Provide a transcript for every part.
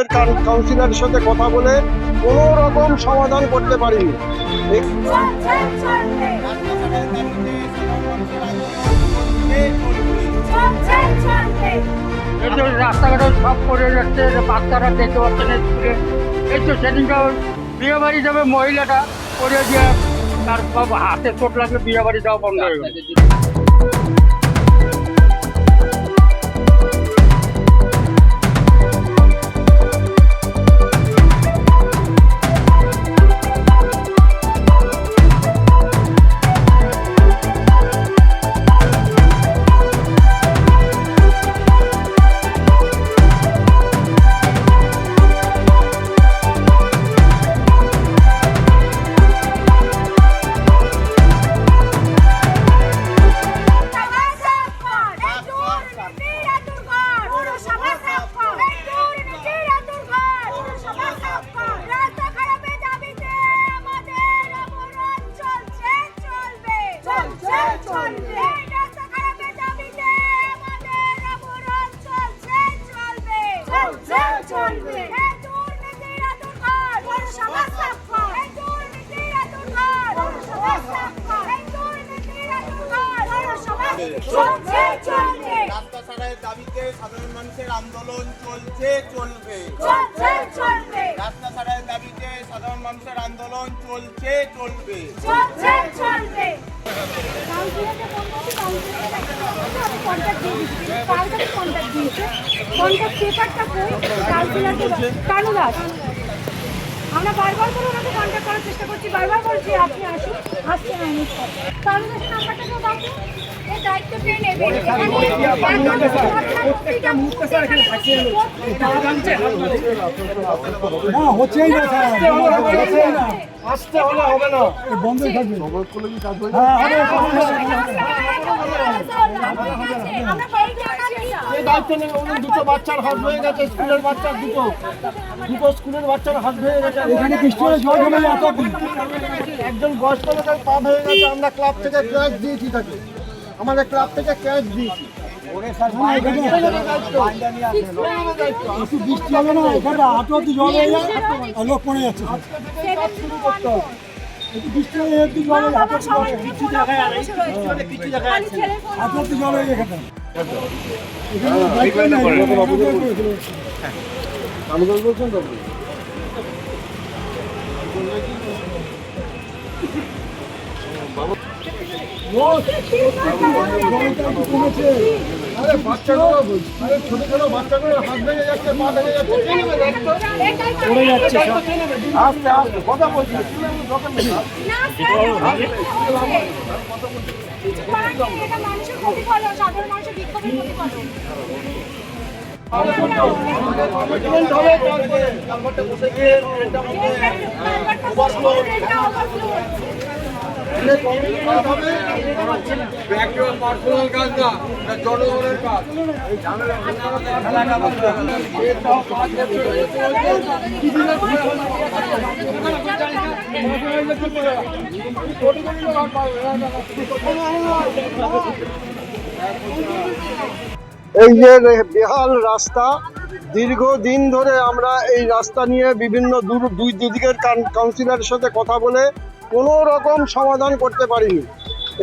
দিকের কাউন্সিলরের সাথে কথা বলে কোনো রকম সমাধান করতে পারিনি। রাস্তাঘাটে সব পড়ে যাচ্ছে, বাচ্চারা দেখতে পাচ্ছে না স্কুলে। এই তো সেদিনটা বিয়ে বাড়ি যাবে মহিলাটা পড়ে গিয়ে তার হাতে চোট লাগলে বিয়ে বাড়ি যাওয়া বন্ধ হয়ে গেল। রাস্তা ছাড়ার দাবিতে সাধারণ মানুষের আন্দোলন চলছে চলবে। রাস্তা ছাড়ার দাবিতে সাধারণ মানুষের আন্দোলন চলছে চলবে। আমরা বারবার করে ওনাকে কন্ট্যাক্ট করার চেষ্টা করছি, বারবার বলছি আপনি আসুন, আসছে না। কারণের নাম্বারটাকেও বাকি এই দায়িত্ব কে নেবে? আসতে হলে হবে না, বন্ধ থাকবে। দুটো বাচ্চার হাত হয়ে গেছে, স্কুলের বাচ্চার দুটো স্কুলের বাচ্চার হাত হয়ে গেছে। এখানে বৃষ্টির জল জমে একজন বয়স্ক লোকের পা হয়ে গেছে। আমরা ক্লাব থেকে ক্যাশ দিয়েছি তাকে, আমাদের ক্লাব থেকে ক্যাশ দিয়েছি। বৃষ্টি হবে না, এখানে হাঁটু হাঁটু জল হয়ে যায়, লোক পড়ে যাচ্ছে। বৃষ্টি হয়ে একটু জল হয়ে হাঁটু হাঁটু জল হয়ে যায়। কালুগঞ্জ বলছেন তো ছোট ছোট বাচ্চাগুলো হাত ভেঙে যাচ্ছে, পা ভেঙে যাচ্ছে, পড়ে যাচ্ছে। আস্তে আস্তে কথা বলছি, মানুষের ক্ষতি করো, সাধারণ মানুষের বিক্ষোভের ক্ষতি করো। পার্সোনাল কাজ না, জনগণের কাজ। এই যে বেহাল রাস্তা, দীর্ঘদিন ধরে আমরা এই রাস্তা নিয়ে বিভিন্ন দুই দিকের কাউন্সিলরের সাথে কথা বলে কোনো রকম সমাধান করতে পারিনি।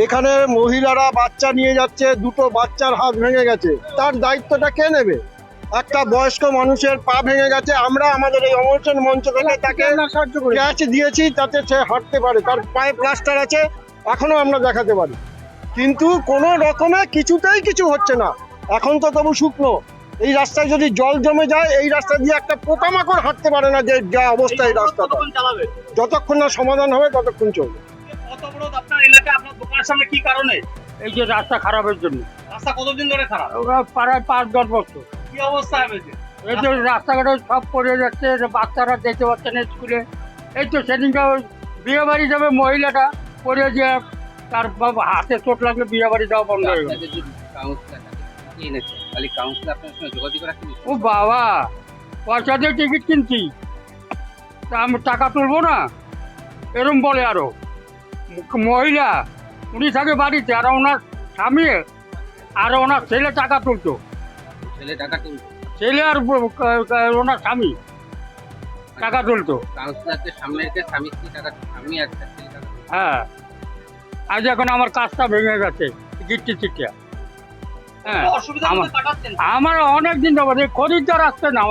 এখানে মহিলারা বাচ্চা নিয়ে যাচ্ছে, দুটো বাচ্চার হাত ভেঙে গেছে, তার দায়িত্বটা কে নেবে? একটা বয়স্ক মানুষের পা ভেঙে গেছে, আমরা আমাদের এই অনশন মঞ্চ থেকে তাকে ক্যাচ দিয়েছি যাতে সে হাঁটতে পারে, তার পায়ে প্লাস্টার আছে, এখনো আমরা দেখাতে পারি। কিন্তু কোনো রকমে কিছুতেই কিছু হচ্ছে না। এখন তো তবু শুকনো, এই রাস্তায় যদি জল জমে যায়, এই রাস্তা দিয়ে একটা পোকামাকড় হাঁটতে পারে না, যে যা অবস্থা এই রাস্তাটা। যতক্ষণ না সমাধান হবে ততক্ষণ চলবে। আপনার এলাকায় আপনার দোকানের সামনে কি কারণে? এই যে রাস্তা খারাপের জন্য। রাস্তা কতদিন ধরে খারাপ? প্রায় 5-10 বছর। কি অবস্থা হয়েছে? এই যে রাস্তাঘাটে সব পড়ে যাচ্ছে, বাচ্চারা দেখতে পাচ্ছে না স্কুলে। এই তো সেদিনটা বিয়ে বাড়ি যাবে মহিলাটা পড়ে গিয়ে তার হাতে চোট লাগলে বিয়ে বাড়ি যাওয়া বন্ধ হয়ে গেল। ও বাবা, পয়সা দিয়ে টিকিট কিনছি, তা আমি টাকা তুলবো না, এরম বলে। আরো মহিলা উনি থাকে বাড়িতে, আর ওনার স্বামী আর ওনার ছেলে টাকা তুলতো, ছেলে আর ওনার স্বামী। টাকা তুলতো। কাউন্সিলরদের সামনে রেখে স্বামী স্ত্রী টাকা স্বামী আর স্ত্রী টাকা তুলতো। হ্যাঁ, আজ এখন আমার কাজটা ভেঙে গেছে গিট্টি চিটিয়া। হ্যাঁ, অসুবিধা কাটাচ্ছেন আমার অনেক দিন যাবো খরিদ্দার আসছে না,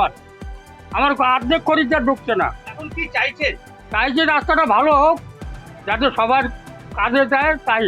আমার অর্ধেক খরিদ্দার ঢুকছে না। এখন কি চাইছেন? তাই যে রাস্তাটা ভালো হোক, যাতে সবার কাজে দেয়, তাই